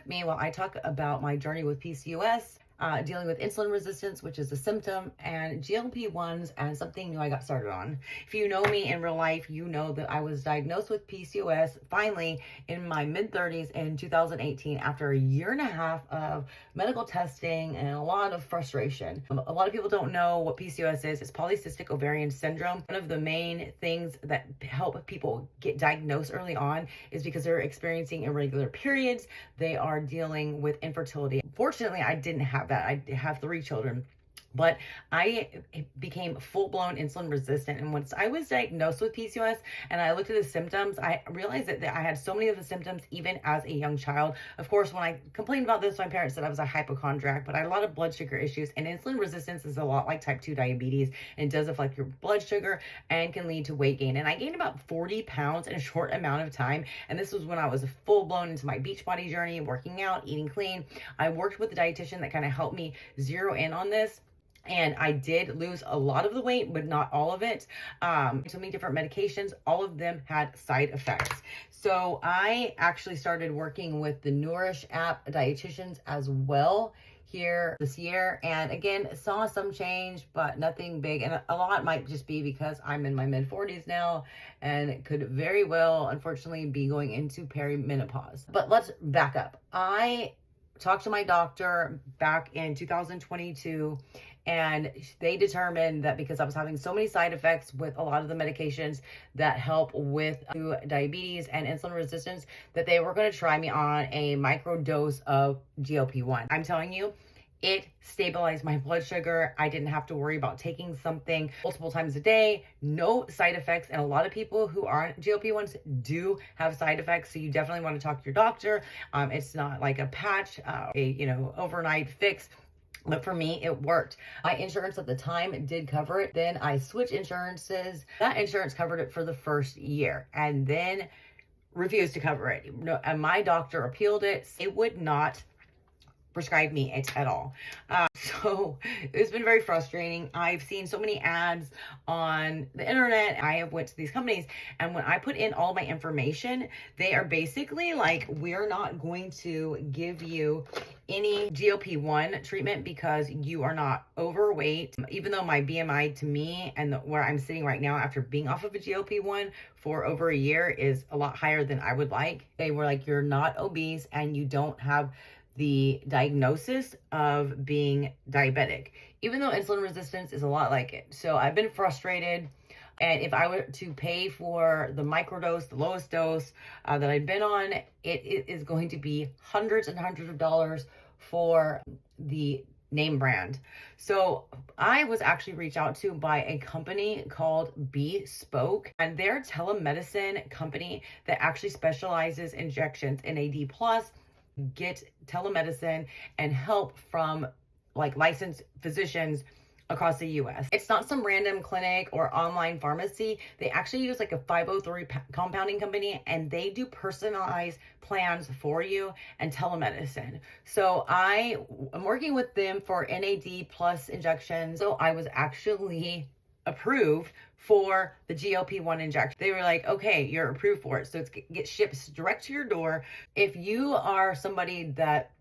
me while I talk about my journey with PCOS, dealing with insulin resistance, which is a symptom, and GLP-1s and something new I got started on. If you know me in real life, you know that I was diagnosed with PCOS finally in my mid-30s in 2018 after a year and a half of medical testing and a lot of frustration. A lot of people don't know what PCOS is. It's polycystic ovarian syndrome. One of the main things that help people get diagnosed early on is because they're experiencing irregular periods. They are dealing with infertility. Fortunately, I didn't have that. I have 3 children. But I became full-blown insulin resistant. And once I was diagnosed with PCOS and I looked at the symptoms, I realized that I had so many of the symptoms even as a young child. Of course, when I complained about this, my parents said I was a hypochondriac, but I had a lot of blood sugar issues. And insulin resistance is a lot like type 2 diabetes, and does affect your blood sugar and can lead to weight gain. And I gained about 40 pounds in a short amount of time. And this was when I was full-blown into my Beachbody journey, working out, eating clean. I worked with a dietitian that kind of helped me zero in on this. And I did lose a lot of the weight, but not all of it. So many different medications, all of them had side effects. So I actually started working with the Nourish app dietitians as well here this year. And again, saw some change, but nothing big. And a lot might just be because I'm in my mid-40s now and it could very well, unfortunately, be going into perimenopause. But let's back up. I talked to my doctor back in 2022, and they determined that because I was having so many side effects with a lot of the medications that help with diabetes and insulin resistance, that they were going to try me on a micro dose of GLP-1. I'm telling you, it stabilized my blood sugar. I didn't have to worry about taking something multiple times a day, no side effects. And a lot of people who aren't GLP-1s do have side effects. So you definitely want to talk to your doctor. It's not like a patch, overnight fix. But for me, it worked. My insurance at the time did cover it. Then I switched insurances. That insurance covered it for the first year and then refused to cover it. And my doctor appealed it. It would not prescribe me it at all. So it's been very frustrating. I've seen so many ads on the internet. I have went to these companies, and when I put in all my information, they are basically like, we're not going to give you any GLP-1 treatment because you are not overweight. Even though my BMI to me and where I'm sitting right now after being off of a GLP-1 for over a year is a lot higher than I would like. They were like, you're not obese and you don't have the diagnosis of being diabetic, even though insulin resistance is a lot like it. So I've been frustrated. And if I were to pay for the microdose, the lowest dose that I've been on, it is going to be hundreds and hundreds of dollars for the name brand. So I was actually reached out to by a company called Bespoke, and they're a telemedicine company that actually specializes in injections, NAD+, get telemedicine and help from like licensed physicians across the US. It's not some random clinic or online pharmacy. They actually use like a 503 compounding company, and they do personalized plans for you and telemedicine. So I am working with them for NAD plus injections. So I was actually approved for the GLP-1 injection. They were like, okay, you're approved for it. So it gets shipped direct to your door. If you are somebody that,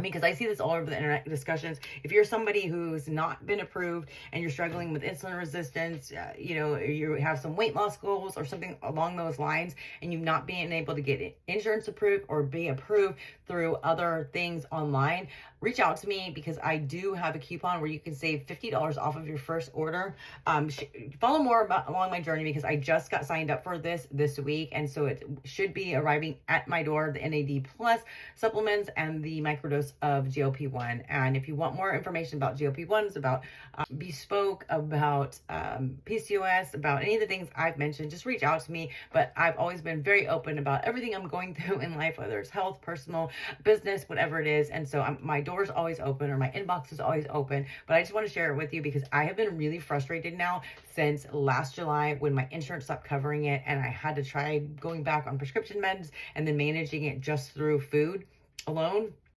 because I see this all over the internet discussions. If you're somebody who's not been approved and you're struggling with insulin resistance, you have some weight loss goals or something along those lines, and you've not been able to get insurance approved or be approved through other things online, reach out to me because I do have a coupon where you can save $50 off of your first order. Follow more along my journey because I just got signed up for this week. And so it should be arriving at my door, the NAD plus supplements and the microdose of GLP-1. And if you want more information about GLP-1s, about Bespoke, about PCOS, about any of the things I've mentioned, just reach out to me. But I've always been very open about everything I'm going through in life, whether it's health, personal, business, whatever it is. And so my door's always open, or my inbox is always open. But I just want to share it with you because I have been really frustrated now since last July when my insurance stopped covering it, and I had to try going back on prescription meds and then managing it just through food alone.